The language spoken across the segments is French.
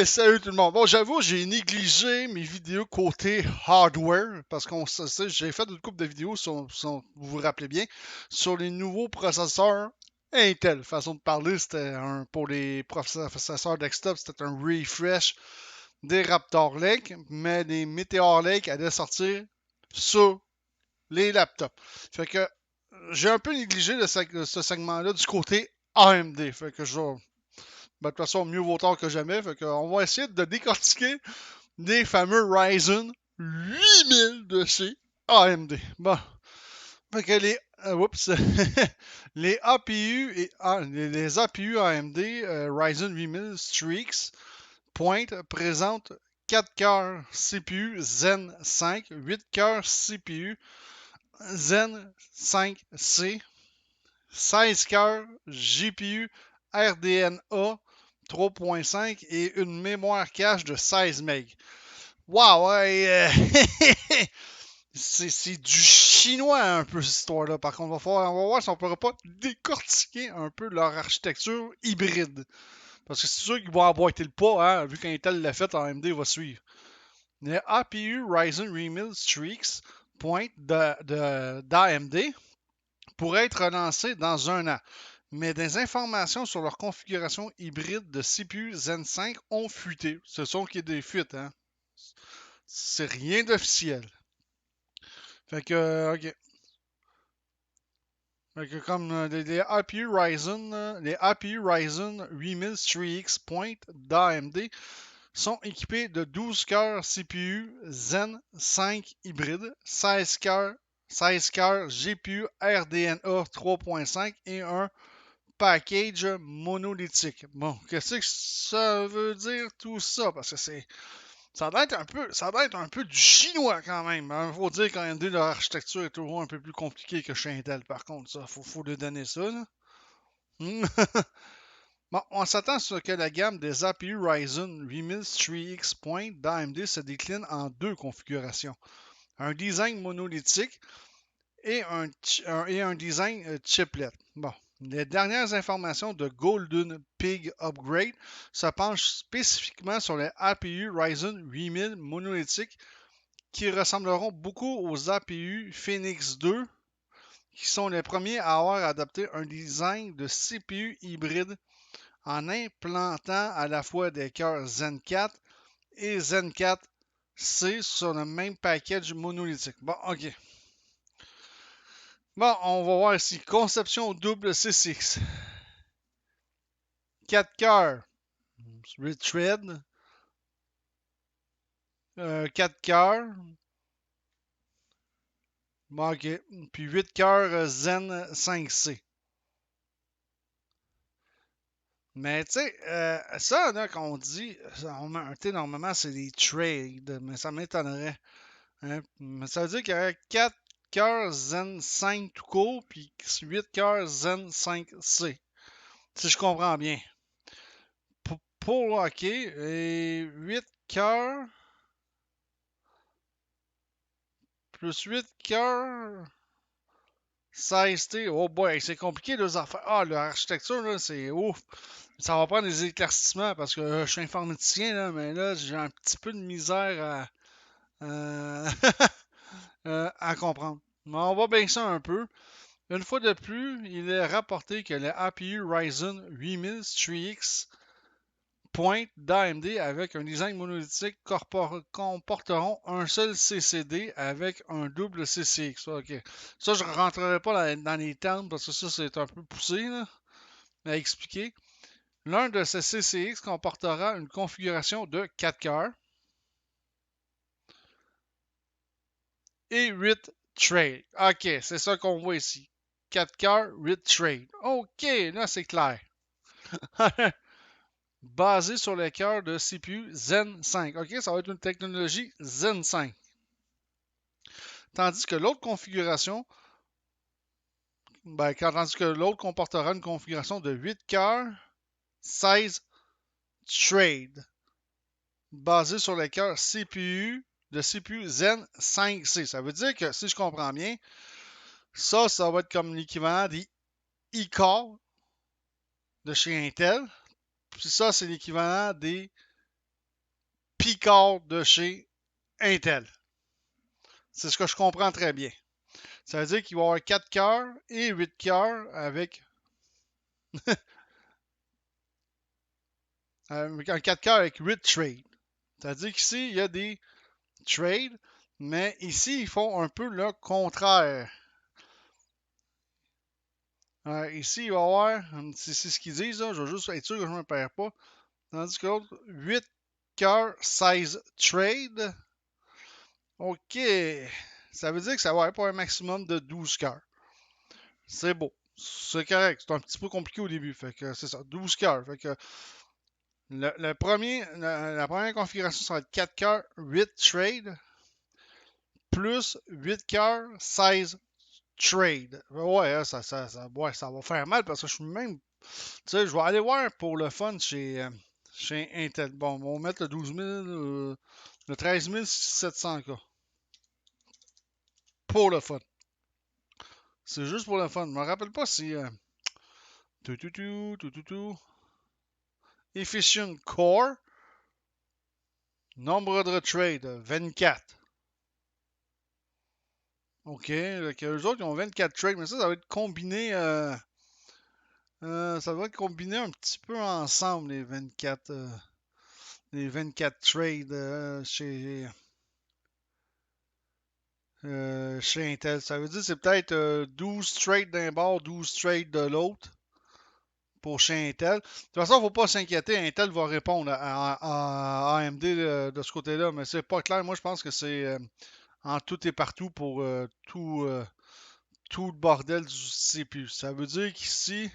Hey, salut tout le monde. Bon, j'avoue, j'ai négligé mes vidéos côté hardware parce qu'on sait, j'ai fait une couple de vidéos vous vous rappelez bien, sur les nouveaux processeurs Intel. Façon de parler, pour les processeurs desktop, c'était un refresh des Raptor Lake, mais les Meteor Lake allaient sortir sur les laptops. Fait que j'ai un peu négligé ce segment-là du côté AMD. Fait que de toute façon, mieux vaut tard que jamais. Fait qu'on va essayer de décortiquer des fameux Ryzen 8000 de chez AMD. Bon. Fait que les APU et les APU AMD Ryzen 8000 Strix Point présentent 4 cœurs CPU Zen 5, 8 cœurs CPU Zen 5C, 16 cœurs GPU RDNA 3.5 et une mémoire cache de 16 MB. Wow, ouais, c'est du chinois un peu cette histoire-là. Par contre, on va voir si on ne pourra pas décortiquer un peu leur architecture hybride. Parce que c'est sûr qu'ils vont emboîter le pas, hein, vu qu'Intel l'a fait, AMD va suivre. Le APU Ryzen 8000 Strix Point d'AMD pourrait être relancé dans un an. Mais des informations sur leur configuration hybride de CPU Zen 5 ont fuité. Ce sont qu'il y a des fuites, hein. C'est rien d'officiel. Fait que, ok. Fait que comme les APU Ryzen 8000 3X Point d'AMD sont équipés de 12 cœurs CPU Zen 5 hybride, 16 cœurs GPU RDNA 3.5 et un package monolithique. Bon, qu'est-ce que ça veut dire tout ça? Parce que ça doit être un peu du chinois quand même. Il faut dire qu'AMD, leur architecture est toujours un peu plus compliquée que chez Intel, par contre. Ça, faut lui donner ça, là. Bon, on s'attend à ce que la gamme des APU Ryzen 8000 3X Point d'AMD se décline en deux configurations. Un design monolithique et un design chiplet. Bon, les dernières informations de Golden Pig Upgrade se penchent spécifiquement sur les APU Ryzen 8000 monolithiques qui ressembleront beaucoup aux APU Phoenix 2, qui sont les premiers à avoir adopté un design de CPU hybride en implantant à la fois des cœurs Zen 4 et Zen 4C sur le même package monolithique. Bon, ok. Bon, on va voir ici. Conception double C6. 4 cœurs. Retread. 4 cœurs. Bon, ok. Puis 8 cœurs Zen 5C. Mais tu sais, ça, là, qu'on dit, normalement, c'est des trades, mais ça m'étonnerait. Hein. Mais ça veut dire qu'il y aurait 4 cœurs Zen 5 tout court, puis 8 cœurs Zen 5C. Si je comprends bien. Pour OK, et 8 cœurs plus 8 cœurs 16T. Oh boy, c'est compliqué, les affaires. Ah, l'architecture, là, c'est ouf. Ça va prendre des éclaircissements parce que je suis informaticien, là, mais là, j'ai un petit peu de misère à comprendre. Mais on va bien ça un peu. Une fois de plus, il est rapporté que les APU Ryzen 8000 3X Point d'AMD avec un design monolithique comporteront un seul CCD avec un double CCX. Ok. Ça, je ne rentrerai pas dans les termes parce que ça, c'est un peu poussé là, à expliquer. L'un de ces CCX comportera une configuration de 4 cœurs et 8 trades. OK, c'est ça qu'on voit ici. 4 cœurs, 8 trades. OK, là, c'est clair. Basé sur les cœurs de CPU Zen 5. OK, ça va être une technologie Zen 5. Tandis que l'autre configuration, tandis que l'autre comportera une configuration de 8 cœurs, 16 trades, basée sur les cœurs de CPU Zen 5C. Ça veut dire que, si je comprends bien, ça va être comme l'équivalent des e-core de chez Intel. Puis ça, c'est l'équivalent des P-Core de chez Intel. C'est ce que je comprends très bien. Ça veut dire qu'il va y avoir 4 cœurs et 8 cœurs avec un 4 cœurs avec 8 trades. C'est-à-dire qu'ici, il y a des trades, mais ici, ils font un peu le contraire. Ici, il va y avoir, c'est ce qu'ils disent, là, je vais juste être sûr que je ne me perds pas. Tandis que l'autre, 8 cœurs, 16 trades. OK. Ça veut dire que ça va être pour un maximum de 12 cœurs. C'est beau. C'est correct. C'est un petit peu compliqué au début. Fait que c'est ça. 12 cœurs. Fait que la première configuration, ça va être 4 cœurs, 8 trades. Plus 8 cœurs, 16 trades. Ouais, hein, ouais, ça va faire mal parce que je suis même. Tu sais, je vais aller voir pour le fun chez Intel. Bon, on va mettre le 12 000, le 13 700K. Pour le fun. C'est juste pour le fun. Je me rappelle pas si. Efficient Core. Nombre de trades, 24. OK. Donc, eux autres, ils ont 24 trades, mais ça va être combiné. Ça va être combiné un petit peu ensemble, les 24 trades chez Intel. Ça veut dire que c'est peut-être 12 trades d'un bord, 12 trades de l'autre pour chez Intel. De toute façon, il ne faut pas s'inquiéter. Intel va répondre à AMD de ce côté-là, mais c'est pas clair. Moi, je pense que c'est en tout et partout pour tout le bordel du CPU. Ça veut dire qu'ici,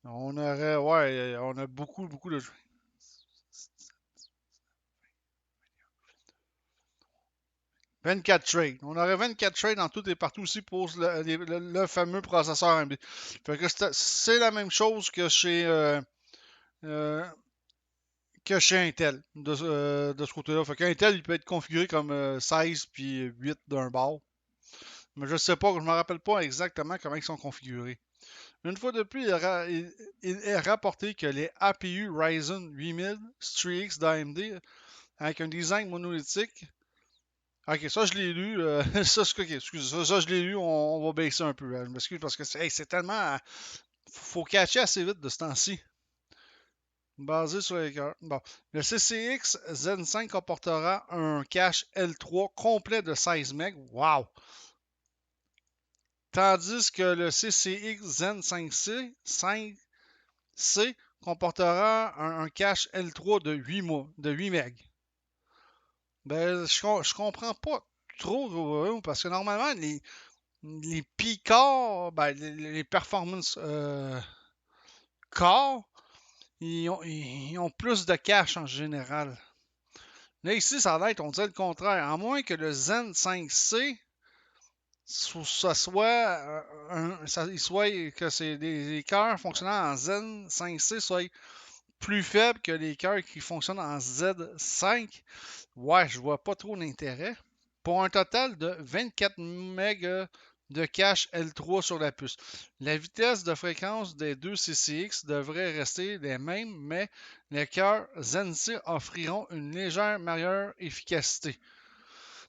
on a beaucoup, beaucoup de. 24 trades. On aurait 24 trades en tout et partout aussi pour le fameux processeur AMD. Fait que c'est la même chose euh, que chez Intel de ce côté-là. Fait qu'Intel, il peut être configuré comme 16 puis 8 d'un bord. Mais je sais pas, je me rappelle pas exactement comment ils sont configurés. Une fois de plus, il est rapporté que les APU Ryzen 8000 Strix d'AMD avec un design monolithique. Ok, ça je l'ai lu. Ok, excusez, ça je l'ai lu. On va baisser un peu. Je m'excuse parce que c'est tellement. Faut catcher assez vite de ce temps-ci. Basé sur les cœurs. Bon. Le CCX Zen 5 comportera un cache L3 complet de 16 MB. Wow! Tandis que le CCX Zen 5C, 5C comportera un cache L3 de 8 MB. Ben, je comprends pas trop parce que normalement, les P-Core, ben, les performance core, ils ont plus de cache en général. Là, ici, ça va être, on dirait le contraire. À moins que le Zen 5C, ça soit, que les cœurs fonctionnant en Zen 5C soient plus faibles que les cœurs qui fonctionnent en Z5. Ouais, je vois pas trop l'intérêt. Pour un total de 24 MB de cache L3 sur la puce. La vitesse de fréquence des deux CCX devrait rester les mêmes, mais les cœurs Zen C offriront une légère meilleure efficacité.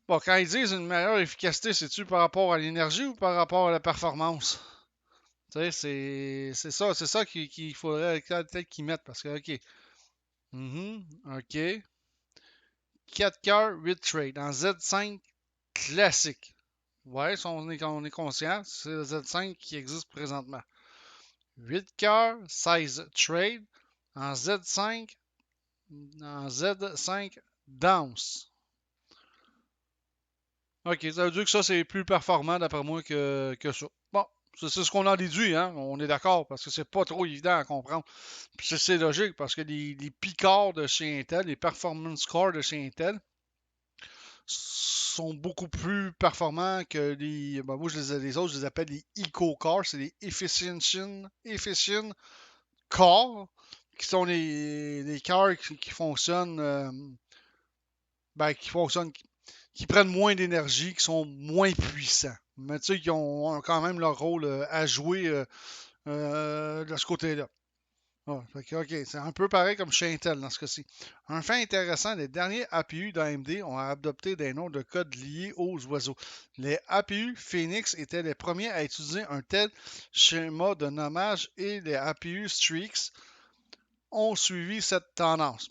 Bon, quand ils disent une meilleure efficacité, c'est-tu par rapport à l'énergie ou par rapport à la performance? Tu sais, c'est ça qu'il faudrait peut-être qu'ils mettent parce que, OK. OK. 4 cœurs, 8 trades en Z5 classique. Ouais, on est conscient, c'est le Z5 qui existe présentement. 8 cœurs, 16 trades en Z5, dense. Ok, ça veut dire que ça, c'est plus performant d'après moi que ça. Bon, c'est ce qu'on en déduit, hein? On est d'accord, parce que c'est pas trop évident à comprendre. Puis c'est logique, parce que les P-Core de chez Intel, les Performance Core de chez Intel, sont beaucoup plus performants que les. Ben moi, les autres, je les appelle les Eco-Core, c'est les Efficient Core, qui sont les cœurs qui fonctionnent. Ben, qui prennent moins d'énergie, qui sont moins puissants. Mais tu sais, qui ont quand même leur rôle à jouer de ce côté-là. Ah, OK, c'est un peu pareil comme chez Intel dans ce cas-ci. Un fait intéressant, les derniers APU d'AMD ont adopté des noms de code liés aux oiseaux. Les APU Phoenix étaient les premiers à utiliser un tel schéma de nommage et les APU Streaks ont suivi cette tendance.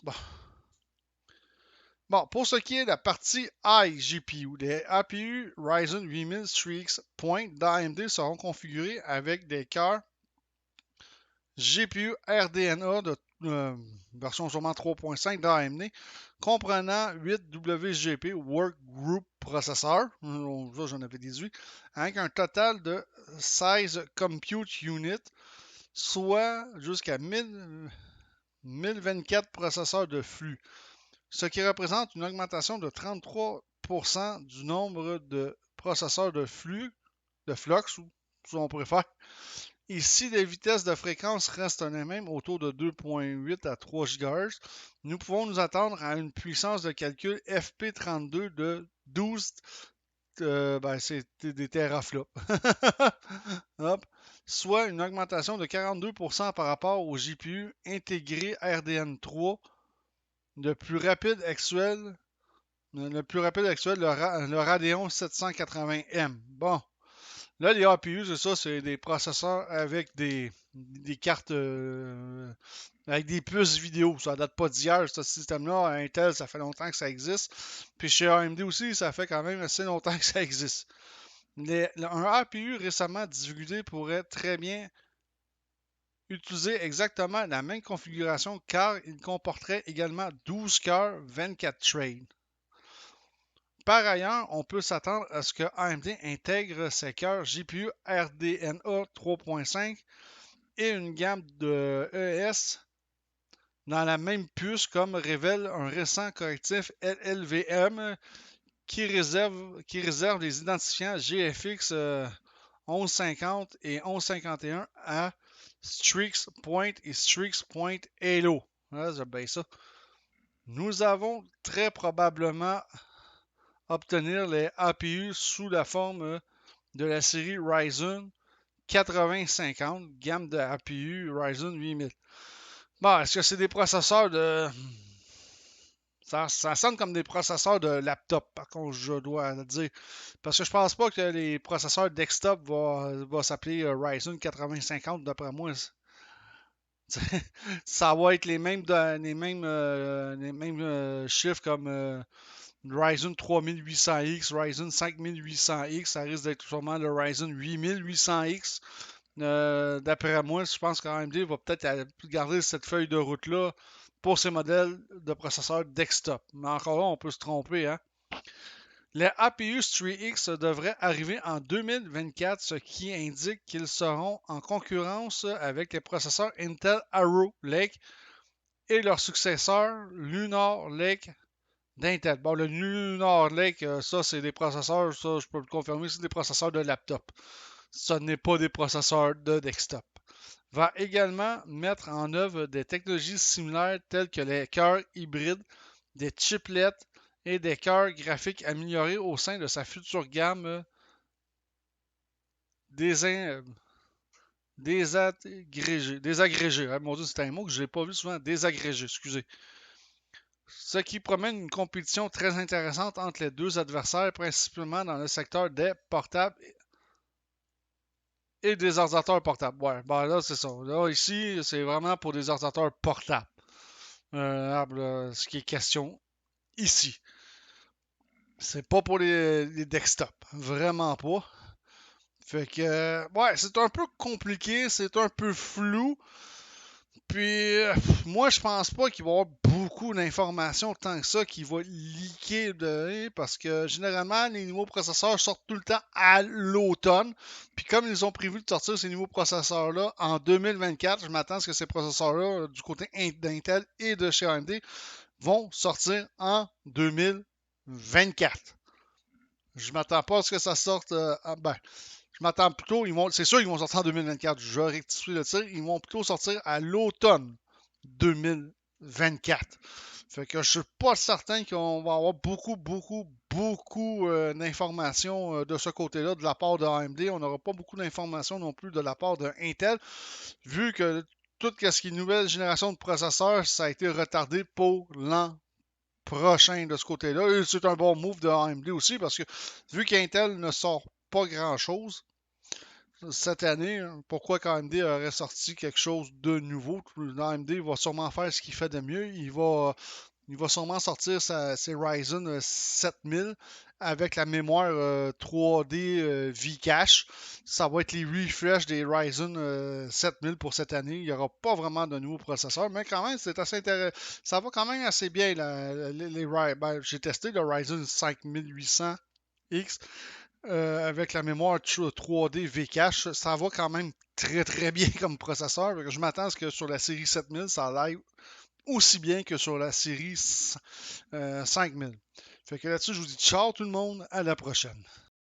Bon, pour ce qui est de la partie iGPU, les APU Ryzen 8000 Streaks Point d'AMD seront configurés avec des cœurs GPU RDNA de version sûrement 3.5 d'AMD, comprenant 8 WGP Workgroup Processor, ça j'en avais déduit, avec un total de 16 Compute Units, soit jusqu'à 1024 processeurs de flux, ce qui représente une augmentation de 33% du nombre de processeurs de flux, de flux, si on préfère. Ici, les vitesses de fréquence restent les mêmes, autour de 2.8 à 3 GHz. Nous pouvons nous attendre à une puissance de calcul FP32 de 12, c'est des teraflops, soit une augmentation de 42% par rapport au GPU intégré RDN3, le plus rapide actuel, le Radeon 780M. Bon, là, les APU, c'est ça, c'est des processeurs avec des cartes, avec des puces vidéo. Ça date pas d'hier, ce système-là. À Intel, ça fait longtemps que ça existe. Puis chez AMD aussi, ça fait quand même assez longtemps que ça existe. Un APU récemment divulgué pourrait très bien utiliser exactement la même configuration car il comporterait également 12 cœurs, 24 trades. Par ailleurs, on peut s'attendre à ce que AMD intègre ses cœurs GPU RDNA 3.5 et une gamme de ES dans la même puce, comme révèle un récent correctif LLVM qui réserve les identifiants GFX 1150 et 1151 à Streaks Point et Streaks Point Halo. Ah, j'aime bien ça. Nous avons très probablement obtenir les APU sous la forme de la série Ryzen 8050, gamme de APU Ryzen 8000. Bon, est-ce que c'est des processeurs de... Ça sonne comme des processeurs de laptop, par contre, je dois le dire. Parce que je pense pas que les processeurs desktop vont s'appeler Ryzen 8050, d'après moi. Ça va être les mêmes chiffres comme Ryzen 3800X, Ryzen 5800X, ça risque d'être sûrement le Ryzen 8800X. D'après moi, je pense qu'AMD va peut-être garder cette feuille de route-là pour ces modèles de processeurs desktop. Mais encore là, on peut se tromper. Hein? Les APU StreamX devraient arriver en 2024, ce qui indique qu'ils seront en concurrence avec les processeurs Intel Arrow Lake et leur successeur Lunar Lake d'Intel. Bon, le Lunar Lake, ça, c'est des processeurs, ça, je peux le confirmer, c'est des processeurs de laptop. Ce n'est pas des processeurs de desktop. Va également mettre en œuvre des technologies similaires telles que les cœurs hybrides, des chiplets et des cœurs graphiques améliorés au sein de sa future gamme désagrégés. Mon Dieu, c'est un mot que je n'ai pas vu souvent. Désagrégés, excusez. Ce qui promène une compétition très intéressante entre les deux adversaires, principalement dans le secteur des portables et des ordinateurs portables. Ouais, ben là, c'est ça. Là, ici, c'est vraiment pour des ordinateurs portables. Ce qui est question ici. C'est pas pour les desktops. Vraiment pas. Fait que, ouais, c'est un peu compliqué, c'est un peu flou. Puis, moi, je pense pas qu'il va y avoir beaucoup d'informations tant que ça qui va leaker parce que généralement, les nouveaux processeurs sortent tout le temps à l'automne. Puis, comme ils ont prévu de sortir ces nouveaux processeurs-là en 2024, je m'attends à ce que ces processeurs-là, du côté d'Intel et de chez AMD, vont sortir en 2024. Je m'attends pas à ce que ça sorte. Je m'attends plutôt, c'est sûr qu'ils vont sortir en 2024. Je vais rectifier le tir. Ils vont plutôt sortir à l'automne 2024. Fait que je suis pas certain qu'on va avoir beaucoup d'informations de ce côté-là de la part de AMD. On n'aura pas beaucoup d'informations non plus de la part de Intel, vu que tout ce qui est nouvelle génération de processeurs, ça a été retardé pour l'an prochain de ce côté-là. Et c'est un bon move de AMD aussi parce que vu qu'Intel ne sort pas grand-chose cette année, pourquoi qu'AMD aurait sorti quelque chose de nouveau? AMD va sûrement faire ce qu'il fait de mieux. Il va sûrement sortir ses Ryzen 7000 avec la mémoire 3D V-Cache. Ça va être les refresh des Ryzen 7000 pour cette année. Il n'y aura pas vraiment de nouveaux processeurs, mais quand même, c'est assez intéressant. Ça va quand même assez bien. J'ai testé le Ryzen 5800X avec la mémoire 3D V-Cache. Ça va quand même très très bien comme processeur. Je m'attends à ce que sur la série 7000, ça aille aussi bien que sur la série 5000. Fait que là-dessus, je vous dis ciao tout le monde, à la prochaine.